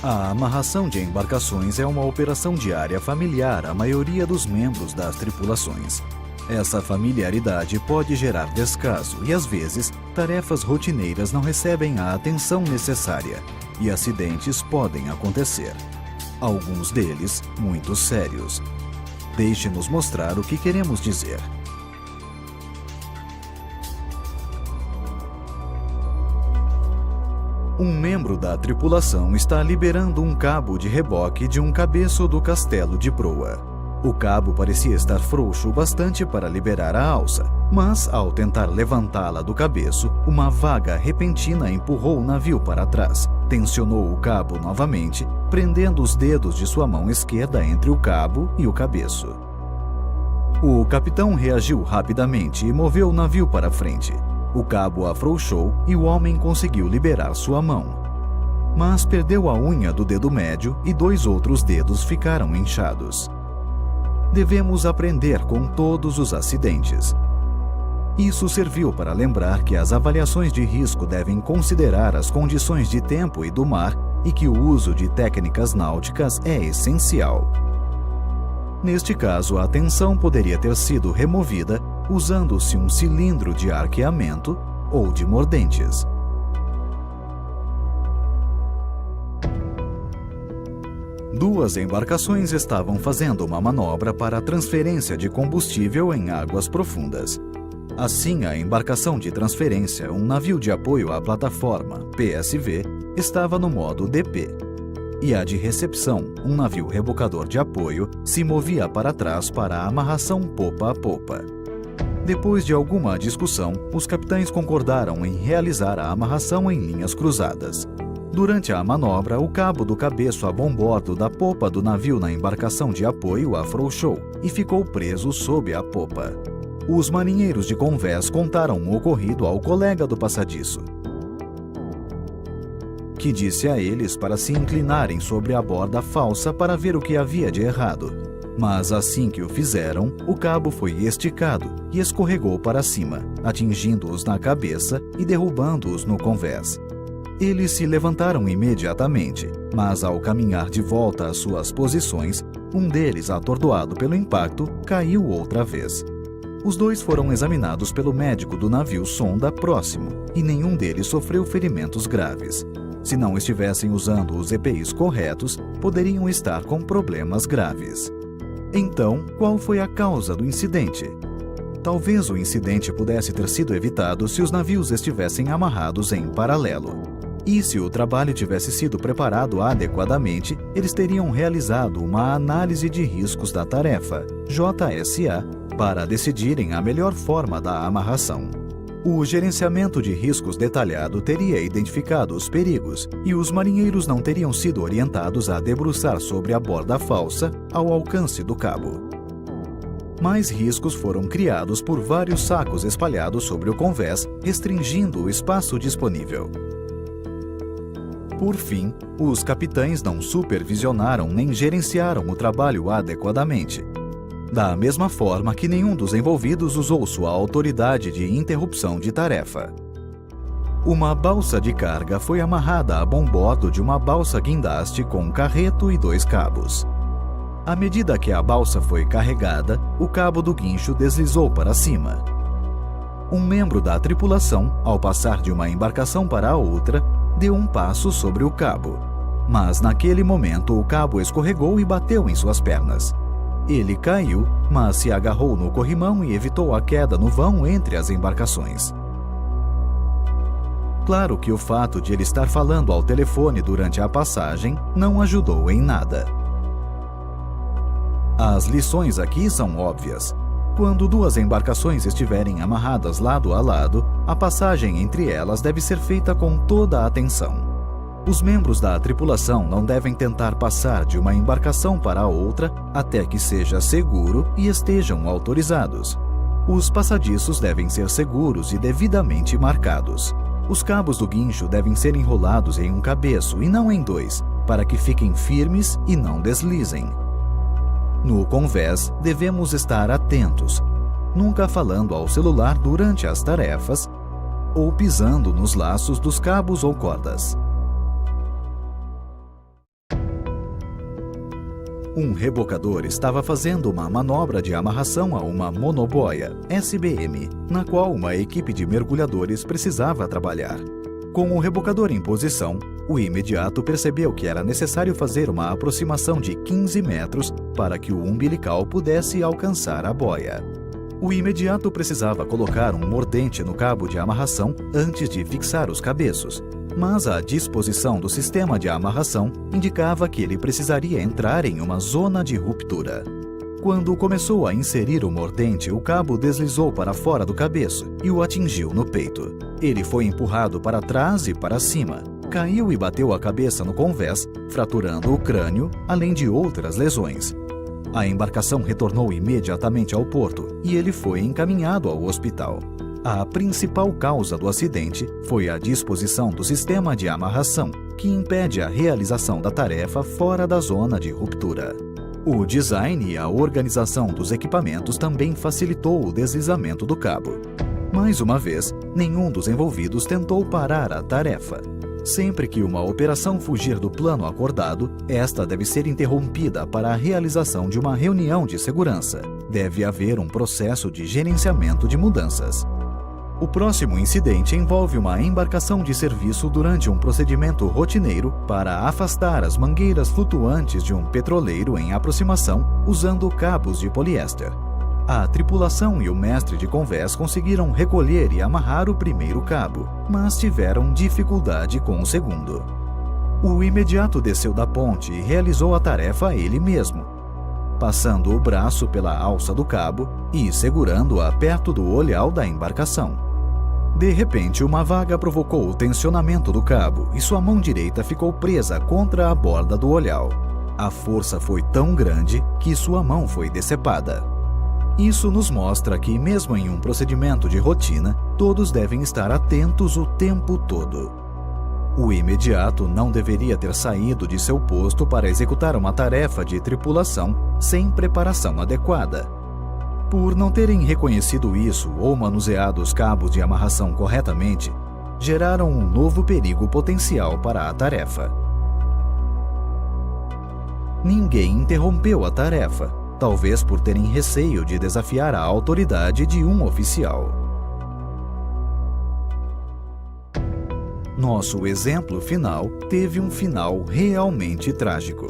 A amarração de embarcações é uma operação diária familiar à maioria dos membros das tripulações. Essa familiaridade pode gerar descaso e, às vezes, tarefas rotineiras não recebem a atenção necessária e acidentes podem acontecer. Alguns deles muito sérios. Deixe-nos mostrar o que queremos dizer. Um membro da tripulação está liberando um cabo de reboque de um cabeço do castelo de proa. O cabo parecia estar frouxo o bastante para liberar a alça, mas, ao tentar levantá-la do cabeço, uma vaga repentina empurrou o navio para trás. Tensionou o cabo novamente, prendendo os dedos de sua mão esquerda entre o cabo e o cabeço. O capitão reagiu rapidamente e moveu o navio para frente. O cabo afrouxou e o homem conseguiu liberar sua mão. Mas perdeu a unha do dedo médio e 2 outros dedos ficaram inchados. Devemos aprender com todos os acidentes. Isso serviu para lembrar que as avaliações de risco devem considerar as condições de tempo e do mar e que o uso de técnicas náuticas é essencial. Neste caso, a tensão poderia ter sido removida usando-se um cilindro de arqueamento ou de mordentes. Duas embarcações estavam fazendo uma manobra para a transferência de combustível em águas profundas. Assim, a embarcação de transferência, um navio de apoio à plataforma, PSV, estava no modo DP. E a de recepção, um navio rebocador de apoio, se movia para trás para a amarração popa a popa. Depois de alguma discussão, os capitães concordaram em realizar a amarração em linhas cruzadas. Durante a manobra, o cabo do cabeço a bombordo da popa do navio na embarcação de apoio afrouxou e ficou preso sob a popa. Os marinheiros de convés contaram o ocorrido ao colega do passadiço, que disse a eles para se inclinarem sobre a borda falsa para ver o que havia de errado. Mas assim que o fizeram, o cabo foi esticado e escorregou para cima, atingindo-os na cabeça e derrubando-os no convés. Eles se levantaram imediatamente, mas ao caminhar de volta às suas posições, um deles, atordoado pelo impacto, caiu outra vez. Os 2 foram examinados pelo médico do navio sonda próximo e nenhum deles sofreu ferimentos graves. Se não estivessem usando os EPIs corretos, poderiam estar com problemas graves. Então, qual foi a causa do incidente? Talvez o incidente pudesse ter sido evitado se os navios estivessem amarrados em paralelo. E se o trabalho tivesse sido preparado adequadamente, eles teriam realizado uma análise de riscos da tarefa, JSA, para decidirem a melhor forma da amarração. O gerenciamento de riscos detalhado teria identificado os perigos e os marinheiros não teriam sido orientados a debruçar sobre a borda falsa ao alcance do cabo. Mais riscos foram criados por vários sacos espalhados sobre o convés, restringindo o espaço disponível. Por fim, os capitães não supervisionaram nem gerenciaram o trabalho adequadamente. Da mesma forma que nenhum dos envolvidos usou sua autoridade de interrupção de tarefa. Uma balsa de carga foi amarrada a bombordo de uma balsa guindaste com um carreto e 2 cabos. À medida que a balsa foi carregada, o cabo do guincho deslizou para cima. Um membro da tripulação, ao passar de uma embarcação para a outra, deu um passo sobre o cabo. Mas naquele momento o cabo escorregou e bateu em suas pernas. Ele caiu, mas se agarrou no corrimão e evitou a queda no vão entre as embarcações. Claro que o fato de ele estar falando ao telefone durante a passagem não ajudou em nada. As lições aqui são óbvias. Quando 2 embarcações estiverem amarradas lado a lado, a passagem entre elas deve ser feita com toda a atenção. Os membros da tripulação não devem tentar passar de uma embarcação para a outra até que seja seguro e estejam autorizados. Os passadiços devem ser seguros e devidamente marcados. Os cabos do guincho devem ser enrolados em um cabeço e não em 2, para que fiquem firmes e não deslizem. No convés, devemos estar atentos, nunca falando ao celular durante as tarefas ou pisando nos laços dos cabos ou cordas. Um rebocador estava fazendo uma manobra de amarração a uma monoboia, SBM, na qual uma equipe de mergulhadores precisava trabalhar. Com o rebocador em posição, o imediato percebeu que era necessário fazer uma aproximação de 15 metros para que o umbilical pudesse alcançar a boia. O imediato precisava colocar um mordente no cabo de amarração antes de fixar os cabeços, mas a disposição do sistema de amarração indicava que ele precisaria entrar em uma zona de ruptura. Quando começou a inserir o mordente, o cabo deslizou para fora do cabeço e o atingiu no peito. Ele foi empurrado para trás e para cima, caiu e bateu a cabeça no convés, fraturando o crânio, além de outras lesões. A embarcação retornou imediatamente ao porto e ele foi encaminhado ao hospital. A principal causa do acidente foi a disposição do sistema de amarração, que impede a realização da tarefa fora da zona de ruptura. O design e a organização dos equipamentos também facilitou o deslizamento do cabo. Mais uma vez, nenhum dos envolvidos tentou parar a tarefa. Sempre que uma operação fugir do plano acordado, esta deve ser interrompida para a realização de uma reunião de segurança. Deve haver um processo de gerenciamento de mudanças. O próximo incidente envolve uma embarcação de serviço durante um procedimento rotineiro para afastar as mangueiras flutuantes de um petroleiro em aproximação usando cabos de poliéster. A tripulação e o mestre de convés conseguiram recolher e amarrar o primeiro cabo, mas tiveram dificuldade com o segundo. O imediato desceu da ponte e realizou a tarefa ele mesmo, passando o braço pela alça do cabo e segurando-a perto do olhal da embarcação. De repente, uma vaga provocou o tensionamento do cabo e sua mão direita ficou presa contra a borda do olhal. A força foi tão grande que sua mão foi decepada. Isso nos mostra que, mesmo em um procedimento de rotina, todos devem estar atentos o tempo todo. O imediato não deveria ter saído de seu posto para executar uma tarefa de tripulação sem preparação adequada. Por não terem reconhecido isso ou manuseado os cabos de amarração corretamente, geraram um novo perigo potencial para a tarefa. Ninguém interrompeu a tarefa, talvez por terem receio de desafiar a autoridade de um oficial. Nosso exemplo final teve um final realmente trágico.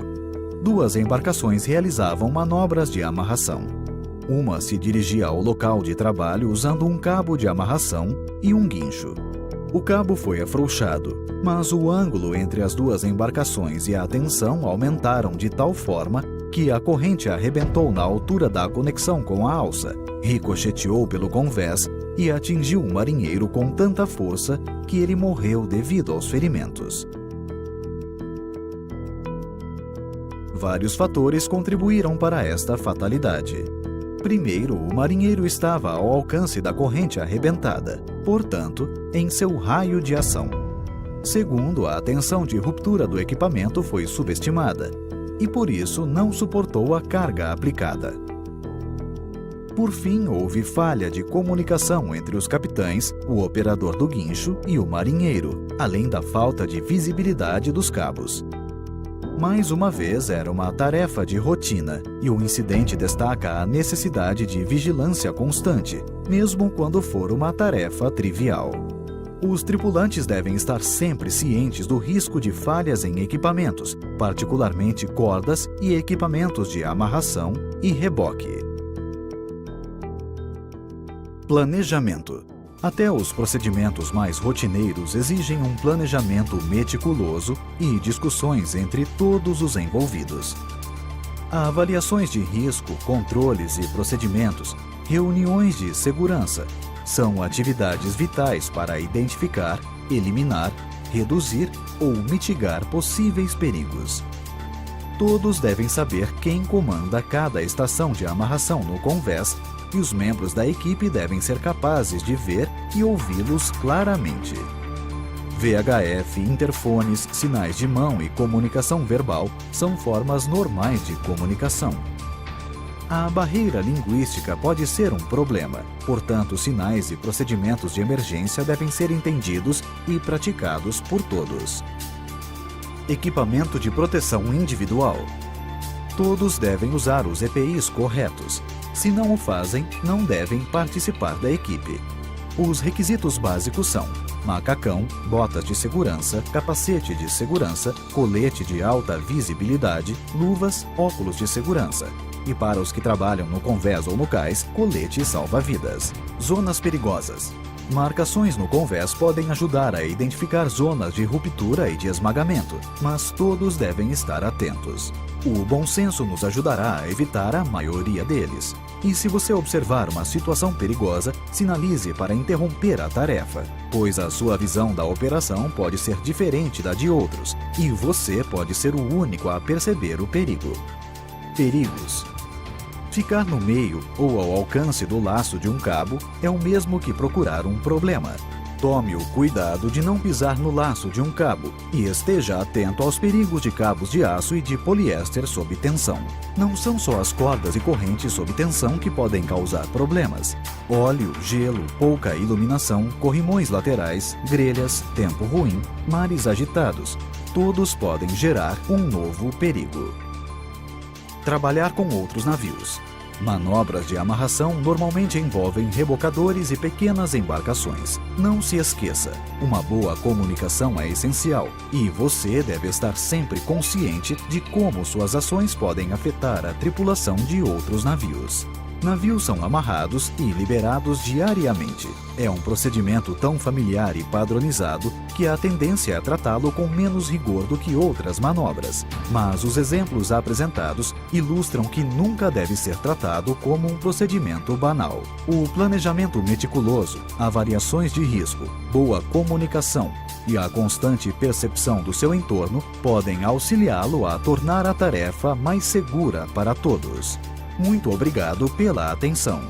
Duas embarcações realizavam manobras de amarração. Uma se dirigia ao local de trabalho usando um cabo de amarração e um guincho. O cabo foi afrouxado, mas o ângulo entre as duas embarcações e a tensão aumentaram de tal forma que a corrente arrebentou na altura da conexão com a alça, ricocheteou pelo convés e atingiu o marinheiro com tanta força que ele morreu devido aos ferimentos. Vários fatores contribuíram para esta fatalidade. Primeiro, o marinheiro estava ao alcance da corrente arrebentada, portanto, em seu raio de ação. Segundo, a tensão de ruptura do equipamento foi subestimada e, por isso, não suportou a carga aplicada. Por fim, houve falha de comunicação entre os capitães, o operador do guincho e o marinheiro, além da falta de visibilidade dos cabos. Mais uma vez, era uma tarefa de rotina, e o incidente destaca a necessidade de vigilância constante, mesmo quando for uma tarefa trivial. Os tripulantes devem estar sempre cientes do risco de falhas em equipamentos, particularmente cordas e equipamentos de amarração e reboque. Planejamento. Até os procedimentos mais rotineiros exigem um planejamento meticuloso e discussões entre todos os envolvidos. Há avaliações de risco, controles e procedimentos, reuniões de segurança. São atividades vitais para identificar, eliminar, reduzir ou mitigar possíveis perigos. Todos devem saber quem comanda cada estação de amarração no convés e os membros da equipe devem ser capazes de ver e ouvi-los claramente. VHF, interfones, sinais de mão e comunicação verbal são formas normais de comunicação. A barreira linguística pode ser um problema, portanto, sinais e procedimentos de emergência devem ser entendidos e praticados por todos. Equipamento de proteção individual. Todos devem usar os EPIs corretos. Se não o fazem, não devem participar da equipe. Os requisitos básicos são macacão, botas de segurança, capacete de segurança, colete de alta visibilidade, luvas, óculos de segurança. E para os que trabalham no convés ou no cais, colete salva-vidas. Zonas perigosas. Marcações no convés podem ajudar a identificar zonas de ruptura e de esmagamento, mas todos devem estar atentos. O bom senso nos ajudará a evitar a maioria deles. E se você observar uma situação perigosa, sinalize para interromper a tarefa, pois a sua visão da operação pode ser diferente da de outros, e você pode ser o único a perceber o perigo. Perigos. Ficar no meio ou ao alcance do laço de um cabo é o mesmo que procurar um problema. Tome o cuidado de não pisar no laço de um cabo e esteja atento aos perigos de cabos de aço e de poliéster sob tensão. Não são só as cordas e correntes sob tensão que podem causar problemas. Óleo, gelo, pouca iluminação, corrimões laterais, grelhas, tempo ruim, mares agitados, todos podem gerar um novo perigo. Trabalhar com outros navios. Manobras de amarração normalmente envolvem rebocadores e pequenas embarcações. Não se esqueça, uma boa comunicação é essencial e você deve estar sempre consciente de como suas ações podem afetar a tripulação de outros navios. Navios são amarrados e liberados diariamente. É um procedimento tão familiar e padronizado que a tendência é tratá-lo com menos rigor do que outras manobras. Mas os exemplos apresentados ilustram que nunca deve ser tratado como um procedimento banal. O planejamento meticuloso, avaliações de risco, boa comunicação e a constante percepção do seu entorno podem auxiliá-lo a tornar a tarefa mais segura para todos. Muito obrigado pela atenção.